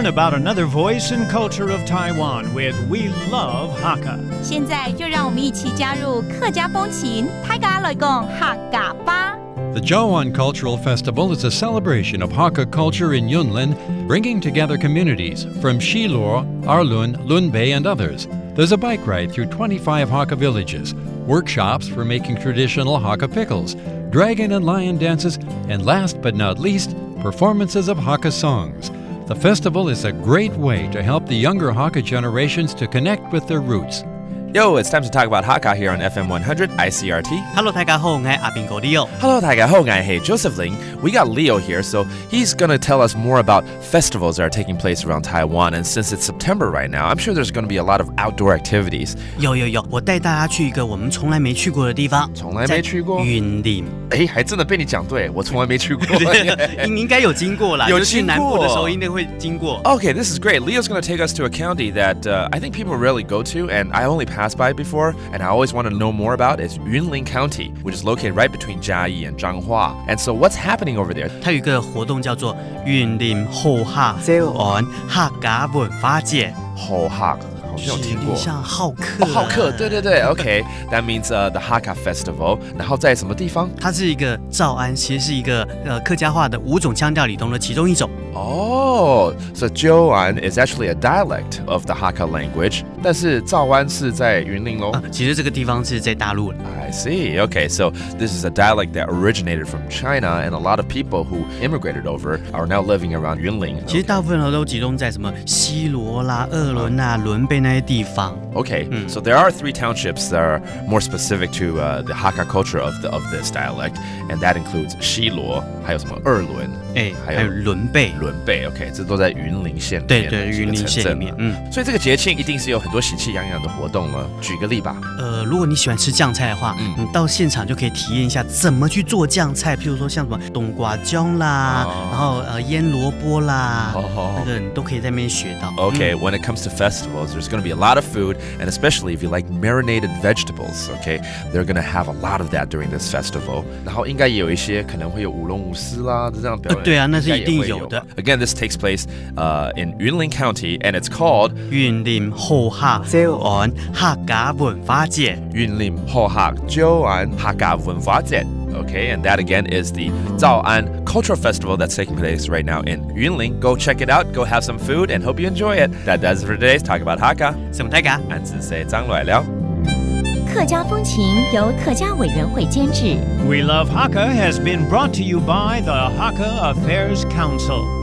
learn about another voice and culture of Taiwan with We Love Hakka. 现在就让我们一起加入客家风情，大家来讲客家吧。The Jiawan Cultural Festival is a celebration of Hakka culture in Yunlin, bringing together communities from Shilor, Arlun, Lunbei, and others. There's a bike ride through 25 Hakka villages, workshops for making traditional Hakka pickles, dragon and lion dances, and last but not least, performances of Hakka songs. The festival is a great way to help the younger Hakka generations to connect with their roots. Yo, it's time to talk about Hakka here on FM 100 Icrt. Hello, 大家好，我係阿邊個 Leo。 Hello, 大家好，我係 Joseph Ling. We got Leo here, so he's going to tell us more about festivals that are taking place around Taiwan. And since it's September right now, I'm sure there's going to be a lot of outdoor activities. 有，我帶大家去一個我們從來沒去過的地方。從來沒去過？雲林。誒，還真的被你講對，我從來沒去過。你應該有經過啦，有經過。就去南部的時候應該會經過。Okay, this is great. Leo's going to take us to a county that I think people rarely go to, and I only passed by before, and I always want to know more about. It's Yunlin County, which is located right between Jiayi and Zhanghua. And so what's happening over there? 它有一個活動叫做雲林後客岸客家文化節。後客。好像有聽過，像好客、好客，對，OK, that means the Hakka Festival. 然後在什麼地方？它是一個诏安，其實是一個客家話的5種腔調裡頭的其中一種。Oh, so Jiuan is actually a dialect of the Hakka language. 但是诏安是在雲林咯。其實這個地方是在大陸。I see. Okay, so this is a dialect that originated from China, and a lot of people who immigrated over are now living around Yunlin. 其實大部分人都集中在什麼西羅啦、鄂倫啊、倫貝那些地方。Okay, so there are 3 townships that are more specific to the Hakka culture of this dialect, and that includes 西羅，還有什麼鄂倫，還有倫貝。OK, 這都在雲林縣裡面。對，雲林縣裡面。所以這個節慶一定是有很多喜氣洋洋的活動了。舉個例吧。如果你喜歡吃醬菜的話，你到現場就可以體驗一下怎麼去做醬菜，譬如說像什麼冬瓜醬啦，然後醃蘿蔔啦，那個你都可以在那邊學到。Okay, when it comes to festivals, there's going to be a lot of food, and especially if you like marinated vegetables, okay, they're going to have a lot of that during this festival. 然後應該也有一些可能會有舞龍舞獅啦，這樣表演。對啊，那是一定有的。Again, this takes place in Yunlin County, and it's called 雲林後客岸客家文化節。雲林後客岸客家文化節。Okay, and that again is the Jiawan Cultural Festival that's taking place right now in Yunlin. Go check it out, go have some food, and hope you enjoy it. That does it for today's Talk About Hakka. 什麼大家？俺只是張來了。客家風情由客家委員會監製。 We Love Hakka has been brought to you by the Hakka Affairs Council.